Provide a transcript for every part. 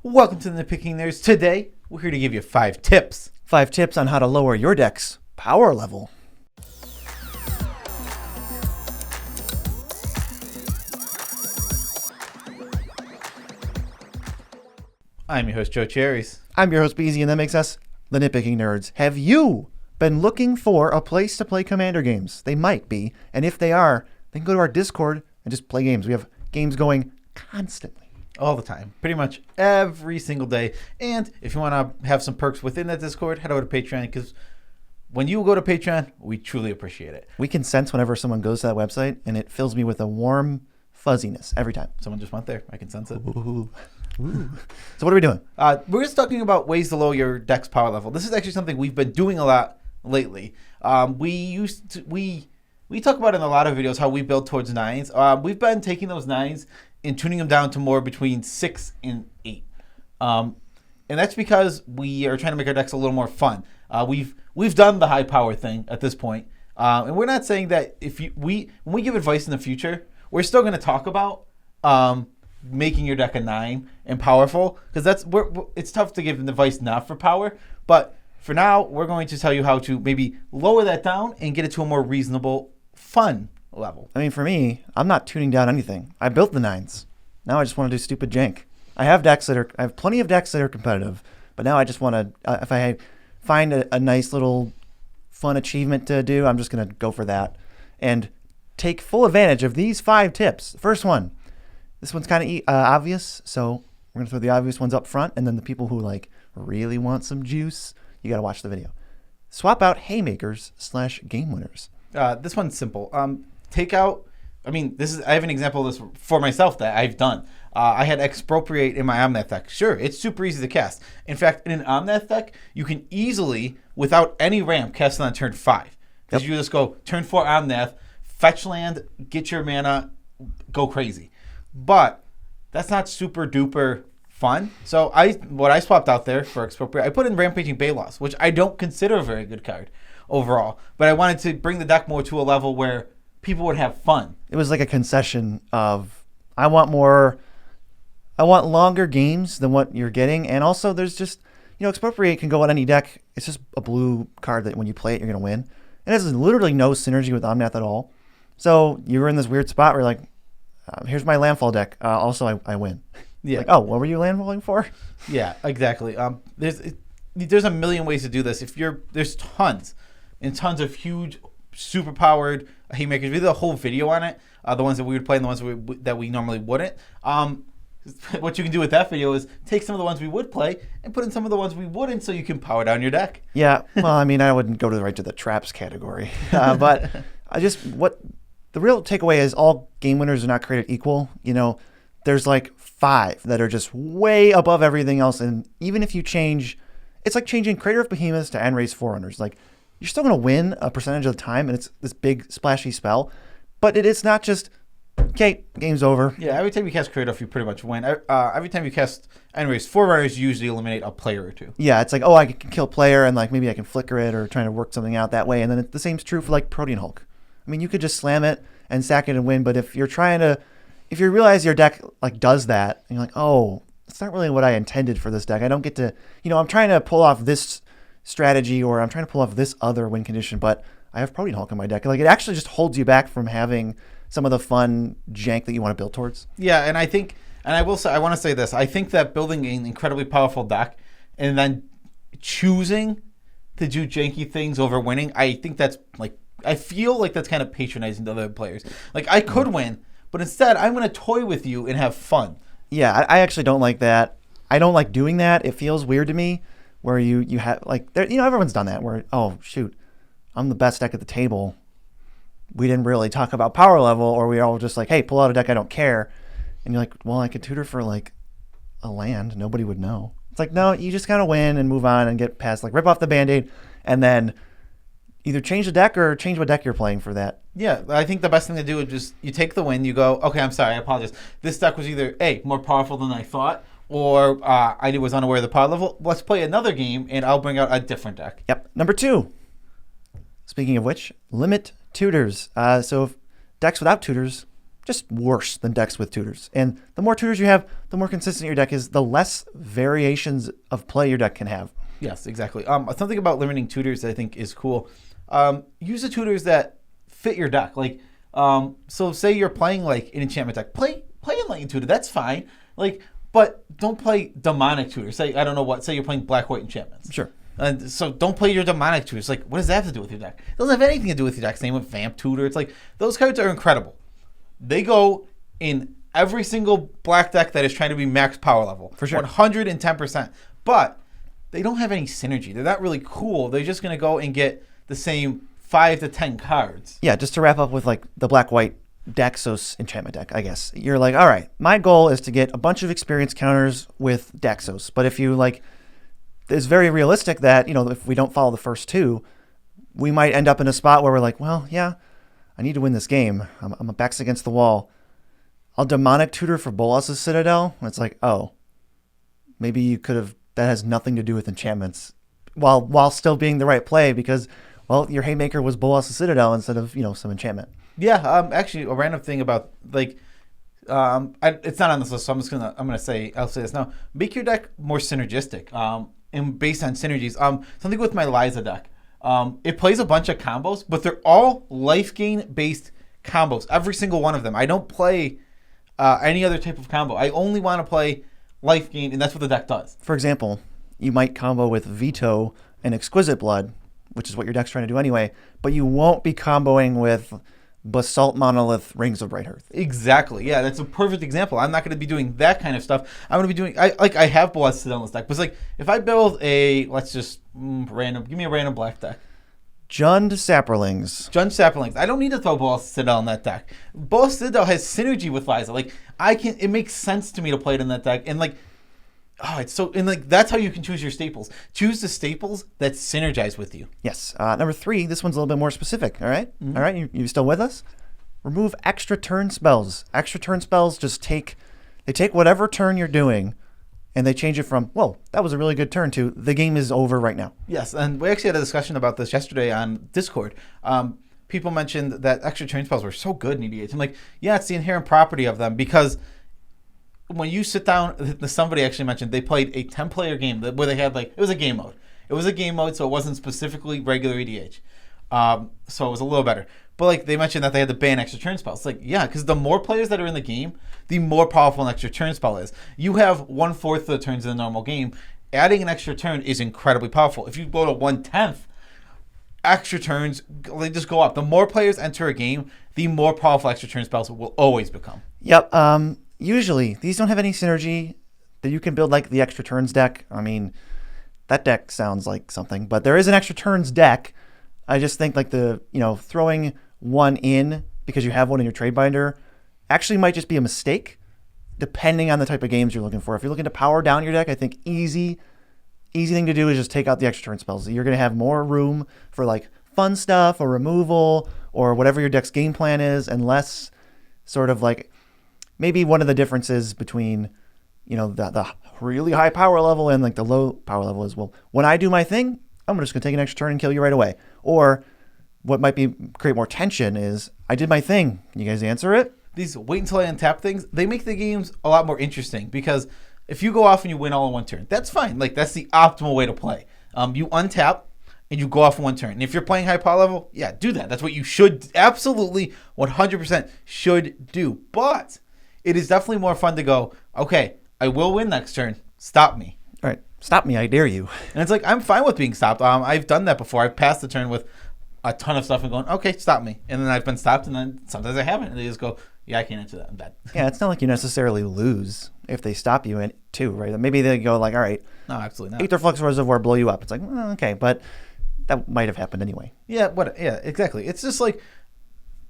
Welcome to the Nitpicking Nerds. Today, we're here to give you 5 tips. 5 tips on how to lower your deck's power level. I'm your host, Joe Cherries. I'm your host, Beezy, and that makes us the Nitpicking Nerds. Have you been looking for a place to play Commander games? They might be, and if they are, then go to our Discord and just play games. We have games going constantly. All the time. Pretty much every single day. And if you want to have some perks within that Discord, head over to Patreon, because when you go to Patreon, we truly appreciate it. We can sense whenever someone goes to that website, and it fills me with a warm fuzziness every time. Someone just went there. I can sense it. Ooh. So what are we doing? We're just talking about ways to lower your deck's power level. This is actually something we've been doing a lot lately. We talk about in a lot of videos how we build towards 9s. We've been taking those 9s and tuning them down to more between 6 and 8. And that's because we are trying to make our decks a little more fun. We've done the high power thing at this point. And we're not saying that when we give advice in the future, we're still going to talk about making your deck a 9 and powerful, because it's tough to give advice not for power. But for now, we're going to tell you how to maybe lower that down and get it to a more reasonable, fun level. I mean, for me, I'm not tuning down anything. I built the 9s. Now I just want to do stupid jank. I have plenty of decks that are competitive, but now I just want to, if I find a nice little fun achievement to do, I'm just going to go for that and take full advantage of these 5 tips. First one, this one's kind of obvious, so we're going to throw the obvious ones up front, and then the people who really want some juice, you got to watch the video. Swap out haymakers / game winners. This one's simple. I have an example of this for myself that I've done. I had expropriate in my Omnath deck. Sure, it's super easy to cast. In fact, in an Omnath deck, you can easily, without any ramp, cast it on turn 5. Because you just go turn 4 Omnath, fetch land, get your mana, go crazy. But that's not super duper fun. So what I swapped out there for expropriate, I put in Rampaging Balos, which I don't consider a very good card overall. But I wanted to bring the deck more to a level where people would have fun. It was like a concession of, I want longer games than what you're getting. And also there's just, expropriate can go on any deck. It's just a blue card that when you play it, you're going to win. It has literally no synergy with Omnath at all. So you were in this weird spot where you're like, here's my landfall deck. Also, I win. Yeah. Like, oh, what were you landfalling for? Yeah, exactly. There's a million ways to do this. There's tons and tons of huge, super powered haymakers. We did a whole video on it. The ones that we would play and the ones that we normally wouldn't. What you can do with that video is take some of the ones we would play and put in some of the ones we wouldn't, so you can power down your deck. Yeah. Well, I mean, I wouldn't go right to the traps category, but the real takeaway is all game winners are not created equal. There's 5 that are just way above everything else. And even if you change, it's like changing Crater of Behemoths to End-Raise Forerunners. You're still going to win a percentage of the time, and it's this big splashy spell. But it's not just, okay, game's over. Yeah, every time you cast Crater, you pretty much win. Every time you cast End-Raise Forerunners, you usually eliminate a player or two. Yeah, it's like, oh, I can kill player, and maybe I can flicker it or trying to work something out that way. And then the same's true for Protean Hulk. I mean, you could just slam it and sack it and win, but if you realize your deck does that, and you're like, oh, it's not really what I intended for this deck. I don't get to, I'm trying to pull off this strategy, or I'm trying to pull off this other win condition, but I have Protean Hulk in my deck. It actually just holds you back from having some of the fun jank that you want to build towards. Yeah, and I want to say this. I think that building an incredibly powerful deck and then choosing to do janky things over winning, I think that's I feel like that's kind of patronizing to other players. I could win, but instead I'm going to toy with you and have fun. Yeah, I actually don't like that. I don't like doing that. It feels weird to me where you have, everyone's done that where, oh, shoot, I'm the best deck at the table. We didn't really talk about power level, or we all just hey, pull out a deck, I don't care. And you're like, well, I could tutor for a land. Nobody would know. It's no, you just got to win and move on and get past, rip off the Band-Aid and then either change the deck or change what deck you're playing for that. Yeah, I think the best thing to do is just, you take the win, you go, okay, I'm sorry, I apologize. This deck was either A, more powerful than I thought, or I was unaware of the power level. Let's play another game, and I'll bring out a different deck. Yep. Number 2, speaking of which, limit tutors. So if decks without tutors, just worse than decks with tutors. And the more tutors you have, the more consistent your deck is, the less variations of play your deck can have. Yes, exactly. Something about limiting tutors that I think is cool. Use the tutors that fit your deck. Like, so say you're playing like an enchantment deck, play Enlightened Tutor. That's fine. Like, but don't play demonic tutor. Say say you're playing black white enchantments. Sure. And so don't play your demonic tutors. Like, what does that have to do with your deck? It doesn't have anything to do with your deck. Same with vamp tutor. It's like those cards are incredible. They go in every single black deck that is trying to be max power level. For sure. 110%. But they don't have any synergy. They're not really cool. They're just going to go and get the same 5 to 10 cards. Yeah, just to wrap up with like the black-white Daxos enchantment deck, I guess. You're like, all right, my goal is to get a bunch of experience counters with Daxos. But if you like, it's very realistic that, if we don't follow the first two, we might end up in a spot where we're like, well, yeah, I need to win this game. I'm backs against the wall. I'll demonic tutor for Bolas's Citadel. And it's like, oh, maybe you could have, that has nothing to do with enchantments while still being the right play because, well, your haymaker was Bolas's Citadel instead of, some enchantment. Yeah, actually, a random thing about like, it's not on this list, so I'll say this now. Make your deck more synergistic, and based on synergies. Something with my Liza deck. It plays a bunch of combos, but they're all life gain based combos. Every single one of them. I don't play any other type of combo. I only want to play life gain, and that's what the deck does. For example, you might combo with Veto and Exquisite Blood, which is what your deck's trying to do anyway, but you won't be comboing with Basalt Monolith, Rings of Bright Hearth. Exactly. Yeah, that's a perfect example. I'm not going to be doing that kind of stuff. I'm going to be doing, I have Bolas Citadel in this deck, but it's like, if I build give me a random black deck. Jund Sapperlings. I don't need to throw Bolas Citadel in that deck. Bolas Citadel has synergy with Liza. Like, it makes sense to me to play it in that deck. And like, that's how you can choose your staples. Choose the staples that synergize with you. Yes. Number 3, this one's a little bit more specific. All right. Mm-hmm. All right. You still with us? Remove extra turn spells. Extra turn spells just take whatever turn you're doing and they change it from, well, that was a really good turn to the game is over right now. Yes. And we actually had a discussion about this yesterday on Discord. People mentioned that extra turn spells were so good in EDH. I'm like, yeah, it's the inherent property of them because when you sit down, somebody actually mentioned they played a 10-player game where they had it was a game mode. It was a game mode, so it wasn't specifically regular EDH. So it was a little better. But they mentioned that they had to ban extra turn spells. Yeah, because the more players that are in the game, the more powerful an extra turn spell is. You have 1/4 of the turns in a normal game. Adding an extra turn is incredibly powerful. If you go to 1/10, extra turns, they just go up. The more players enter a game, the more powerful extra turn spells will always become. Yep. Usually, these don't have any synergy that you can build the extra turns deck. I mean, that deck sounds like something, but there is an extra turns deck. I just think throwing one in because you have one in your trade binder actually might just be a mistake depending on the type of games you're looking for. If you're looking to power down your deck, I think easy thing to do is just take out the extra turn spells. You're going to have more room for fun stuff or removal or whatever your deck's game plan is, and less sort of maybe one of the differences between, the really high power level and the low power level is, well, when I do my thing, I'm just going to take an extra turn and kill you right away. Or what might create more tension is, I did my thing. Can you guys answer it? These wait until I untap things, they make the games a lot more interesting because if you go off and you win all in one turn, that's fine. That's the optimal way to play. You untap and you go off in one turn. And if you're playing high power level, yeah, do that. That's what you should, absolutely 100% should do. But it is definitely more fun to go, okay, I will win next turn. Stop me. All right, stop me. I dare you. And it's I'm fine with being stopped. I've done that before. I've passed the turn with a ton of stuff and going, okay, stop me. And then I've been stopped, and then sometimes I haven't. And they just go, yeah, I can't answer that. I'm dead. Yeah, it's not like you necessarily lose if they stop you too, right? Maybe they go all right. No, absolutely not. Aether Flux Reservoir blow you up. It's well, okay, but that might have happened anyway. Yeah, yeah, exactly. It's just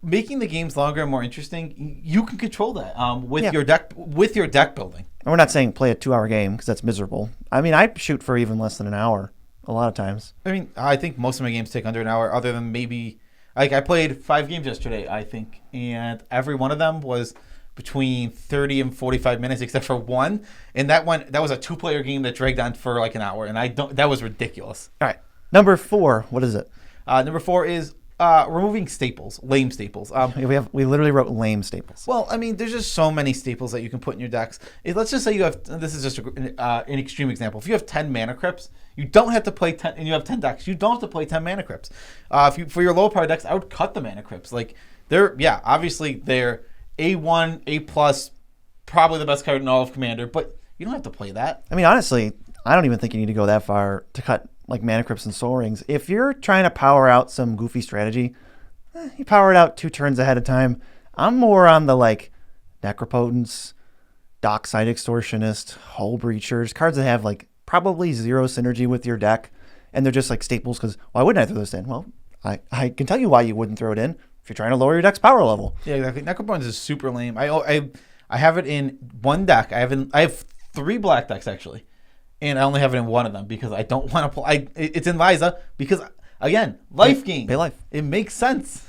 making the games longer and more interesting. You can control that with your deck building. And we're not saying play a 2-hour game because that's miserable. I mean, I shoot for even less than an hour a lot of times. I mean, I think most of my games take under an hour, other than maybe I played 5 games yesterday, I think, and every one of them was between 30 and 45 minutes, except for one. And that was a 2-player game that dragged on for an hour, and that was ridiculous. All right, number 4, what is it? Number 4 is removing staples, lame staples. We literally wrote lame staples. Well, I mean, there's just so many staples that you can put in your decks. Let's just say you have, this is just an extreme example. If you have 10 mana crypts, you don't have to play 10, and you have 10 decks, you don't have to play 10 mana crypts. For your low power decks, I would cut the mana crypts. Like, obviously they're A1, A+, probably the best card in all of Commander, but you don't have to play that. I mean, honestly, I don't even think you need to go that far to cut like mana crypts and soul rings. If you're trying to power out some goofy strategy, you power it out 2 turns ahead of time. I'm more on the like Necropotence, Dockside Extortionist, Hull Breachers, cards that have like probably 0 synergy with your deck, and they're just like staples because why wouldn't I throw this in? Well, I can tell you why you wouldn't throw it in if you're trying to lower your deck's power level. Yeah, exactly. Necropotence is super lame. I have it in one deck. I have 3 black decks actually. And I only have it in one of them because I don't want to play. It's in Liza because, again, life gain. Pay life. It makes sense.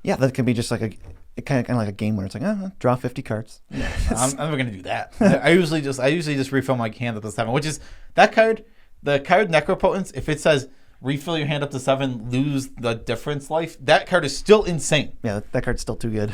Yeah, that can be just like kind of like a game where it's like, draw 50 cards. Yeah, I'm never gonna do that. I usually just refill my hand up to 7, which is that card. The card Necropotence. If it says refill your hand up to 7, lose the difference life. That card is still insane. Yeah, that card's still too good.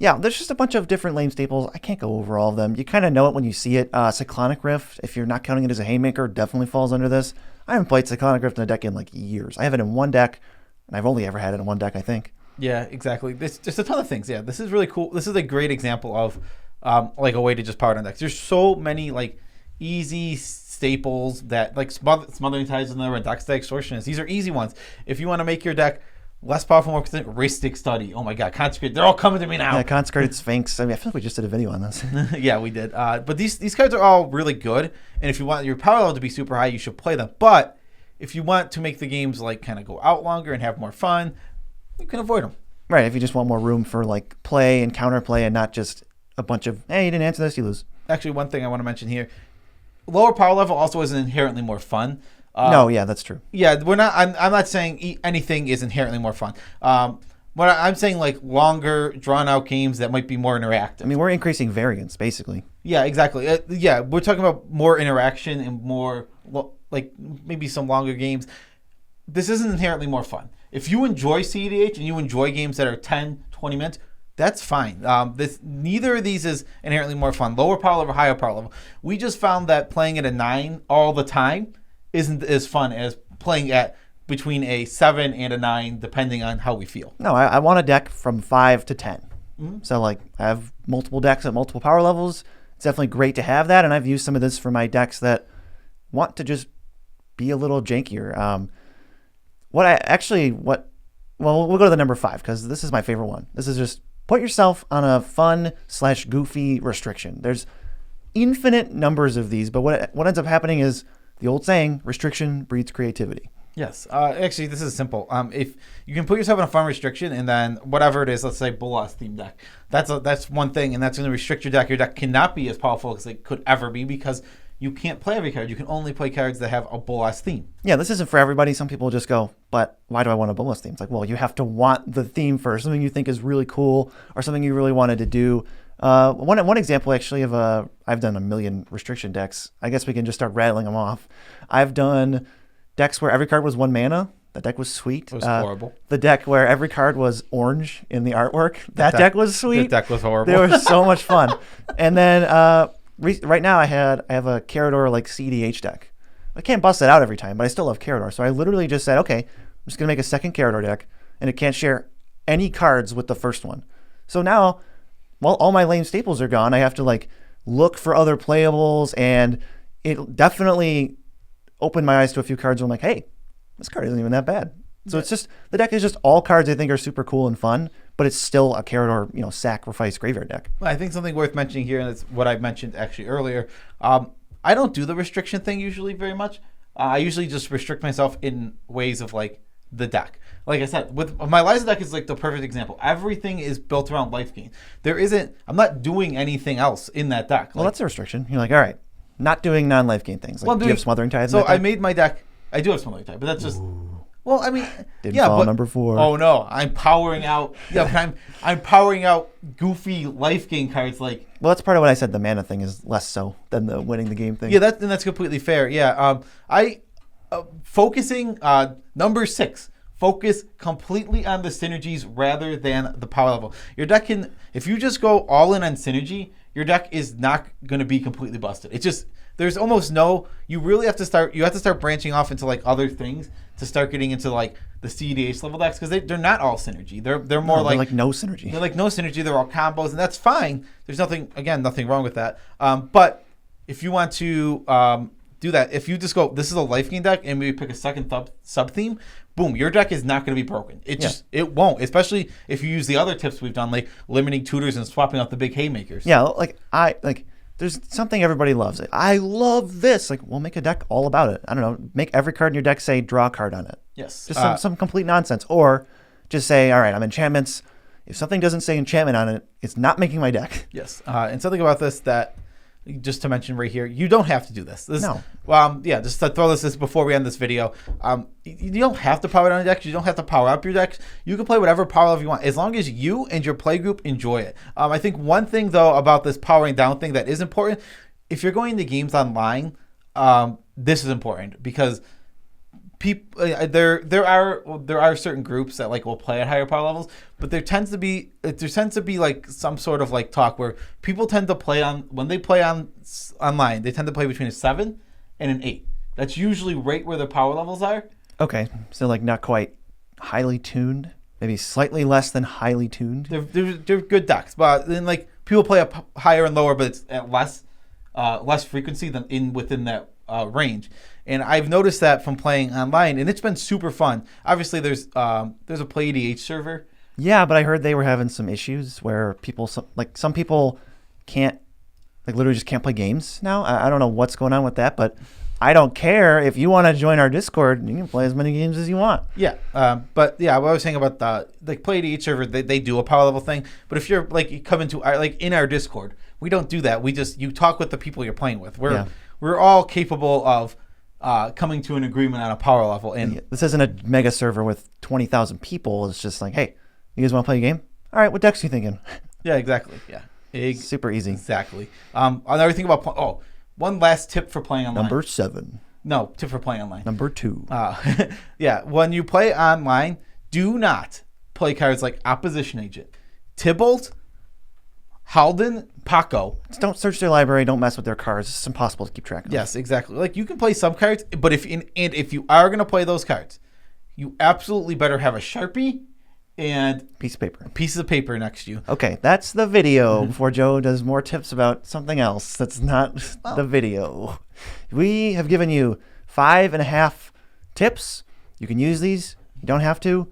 Yeah, there's just a bunch of different lame staples. I can't go over all of them. You kind of know it when you see it. Cyclonic Rift, if you're not counting it as a haymaker, definitely falls under this. I haven't played Cyclonic Rift in a deck in like years. I have it in one deck, and I've only ever had it in one deck, I think. Yeah, exactly. There's just a ton of things. Yeah, this is really cool. This is a great example of like a way to just power down decks. There's so many like easy staples that like Smothering Tides in there and Dockside Extortionist. These are easy ones. If you want to make your deck less powerful, more consistent, Rhystic Study. Oh my God, Consecrated. They're all coming to me now. Yeah, Consecrated Sphinx. I mean, I feel like we just did a video on this. Yeah, we did. But these cards are all really good. And if you want your power level to be super high, you should play them. But if you want to make the games like kind of go out longer and have more fun, you can avoid them. Right, if you just want more room for like play and counterplay and not just a bunch of, hey, you didn't answer this, you lose. Actually, one thing I want to mention here, lower power level also is inherently more fun. No, yeah, that's true. Yeah, we're not. I'm not saying anything is inherently more fun. But I'm saying like longer, drawn out games that might be more interactive. I mean, we're increasing variance basically. Yeah, exactly. Yeah, we're talking about more interaction and more like maybe some longer games. This isn't inherently more fun. If you enjoy CEDH and you enjoy games that are 10, 20 minutes, that's fine. Neither of these is inherently more fun. Lower power level, higher power level. We just found that playing at a 9 all the time isn't as fun as playing at between a 7 and a 9, depending on how we feel. No, I want a deck from 5 to 10. Mm-hmm. So, like, I have multiple decks at multiple power levels. It's definitely great to have that, and I've used some of this for my decks that want to just be a little jankier. We'll go to the number 5, because this is my favorite one. This is just put yourself on a fun/goofy restriction. There's infinite numbers of these, but what ends up happening is the old saying, restriction breeds creativity. Yes. Actually, this is simple. If you can put yourself in a fun restriction, and then whatever it is, let's say Bolas theme deck, that's one thing, and that's going to restrict your deck. Your deck cannot be as powerful as it could ever be because you can't play every card. You can only play cards that have a Bolas theme. Yeah, this isn't for everybody. Some people just go, but why do I want a Bolas theme? It's like, well, you have to want the theme first, something you think is really cool or something you really wanted to do. One example actually of I've done a million restriction decks. I guess we can just start rattling them off. I've done decks where every card was 1 mana. That deck was sweet. It was horrible. The deck where every card was orange in the artwork. That deck was sweet. That deck was horrible. They were so much fun. And then right now I have a Carador like CDH deck. I can't bust it out every time, but I still love Carador. So I literally just said, okay, I'm just gonna make a second Carador deck, and it can't share any cards with the first one. So now, well, all my lame staples are gone. I have to like look for other playables, and it definitely opened my eyes to a few cards where I'm like, hey, this card isn't even that bad. So it's just, the deck is just all cards I think are super cool and fun, but it's still a Carador, sacrifice graveyard deck. Well, I think something worth mentioning here, and it's what I mentioned actually earlier. I don't do the restriction thing usually very much. I usually just restrict myself in ways of like the deck. Like I said, with my Liza deck is like the perfect example. Everything is built around life gain. I'm not doing anything else in that deck. Well, that's a restriction. You're like, all right, not doing non-life gain things. Like, do you have Smothering Tides? So I made my deck. I do have Smothering Tide, but that's just. Ooh. Well, I mean, number 4. Oh no, I'm powering out. Yeah, but I'm powering out goofy life gain cards like. Well, that's part of what I said. The mana thing is less so than the winning the game thing. Yeah, that's completely fair. Yeah, focusing number 6. focus completely on the synergies rather than the power level. Your deck can, if you just go all in on synergy, your deck is not going to be completely busted. It's just, there's almost no, you really have to start branching off into like other things to start getting into like the CDH level decks, because they're not all synergy. They're more like no synergy. They're like no synergy. They're all combos, and that's fine. There's nothing wrong with that. But if you want to do that, if you just go, this is a life gain deck, and maybe pick a second sub theme, boom, your deck is not going to be broken. It won't, especially if you use the other tips we've done, like limiting tutors and swapping out the big haymakers. Yeah, there's something everybody loves. I love this. Like, we'll make a deck all about it. I don't know. Make every card in your deck say draw a card on it. Yes. Just some complete nonsense. Or just say, all right, I'm enchantments. If something doesn't say enchantment on it, it's not making my deck. Yes. And something about this that, just to mention right here, you don't have to do this. No. Just to throw this before we end this video. You don't have to power down your decks. You don't have to power up your decks. You can play whatever power level you want, as long as you and your play group enjoy it. I think one thing, though, about this powering down thing that is important, if you're going to games online, this is important, because people, there are certain groups that like will play at higher power levels, but there tends to be like some sort of like talk where people tend to play when they play online, they tend to play between a 7 and an 8. That's usually right where their power levels are. Okay, so like not quite highly tuned, maybe slightly less than highly tuned. They're good decks, but then like people play up higher and lower, but it's at less frequency than within that range. And I've noticed that from playing online, and it's been super fun. Obviously, there's a Play EDH server. Yeah, but I heard they were having some issues where some people can't, like, literally just can't play games now. I don't know what's going on with that, but I don't care. If you want to join our Discord, you can play as many games as you want. Yeah, but yeah, what I was saying about the Play EDH server, they do a power level thing. But if you're like, you come into in our Discord, we don't do that. You talk with the people you're playing with. We're all capable of coming to an agreement on a power level. And this isn't a mega server with 20,000 people. It's just like, hey, you guys want to play a game? All right, what decks are you thinking? Yeah, exactly. Yeah, super easy. Exactly. Another thing about one last tip for playing online. Number 7. No, tip for playing online. Number 2. Yeah, when you play online, do not play cards like Opposition Agent, Tybalt, Halden, Paco. Just don't search their library. Don't mess with their cards. It's impossible to keep track of. Yes, exactly. Like, you can play some cards, but if you are going to play those cards, you absolutely better have a Sharpie and pieces of paper next to you. Okay, that's the video. Before Joe does more tips about something else that's not the video. We have given you 5.5 tips. You can use these. You don't have to.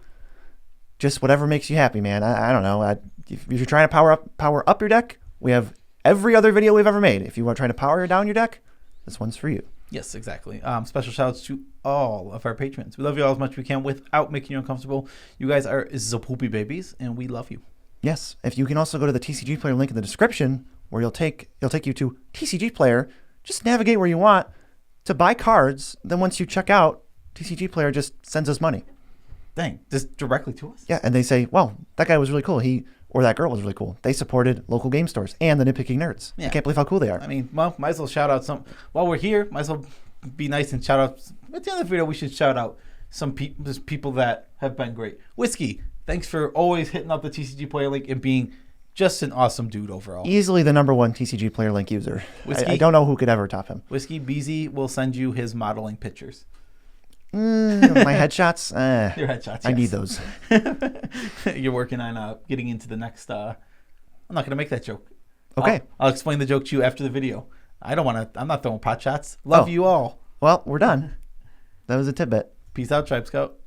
Just whatever makes you happy, man. I don't know. If you're trying to power up your deck, we have every other video we've ever made. If you are trying to power down your deck, this one's for you. Yes, exactly. Special shout outs to all of our patrons. We love you all as much as we can without making you uncomfortable. You guys are Zapoopy babies, and we love you. Yes. If you can also go to the TCG Player link in the description, where it'll take you to TCG Player. Just navigate where you want to buy cards. Then once you check out, TCG Player just sends us money. Dang, just directly to us? Yeah, and they say, well, that guy was really cool. Or that girl was really cool. They supported local game stores and the Nitpicking Nerds. Yeah. I can't believe how cool they are. I mean, well, might as well shout out some. While we're here, might as well be nice and shout out. At the end of the video, we should shout out some people that have been great. Whiskey, thanks for always hitting up the TCG Player link and being just an awesome dude overall. Easily the number 1 TCG Player link user. I don't know who could ever top him. Whiskey BZ will send you his modeling pictures. My headshots? Your headshots, I need those. You're working on getting into the next... I'm not going to make that joke. Okay. I'll explain the joke to you after the video. I'm not throwing pot shots. Love you all. Well, we're done. That was a tidbit. Peace out, Tribe Scout.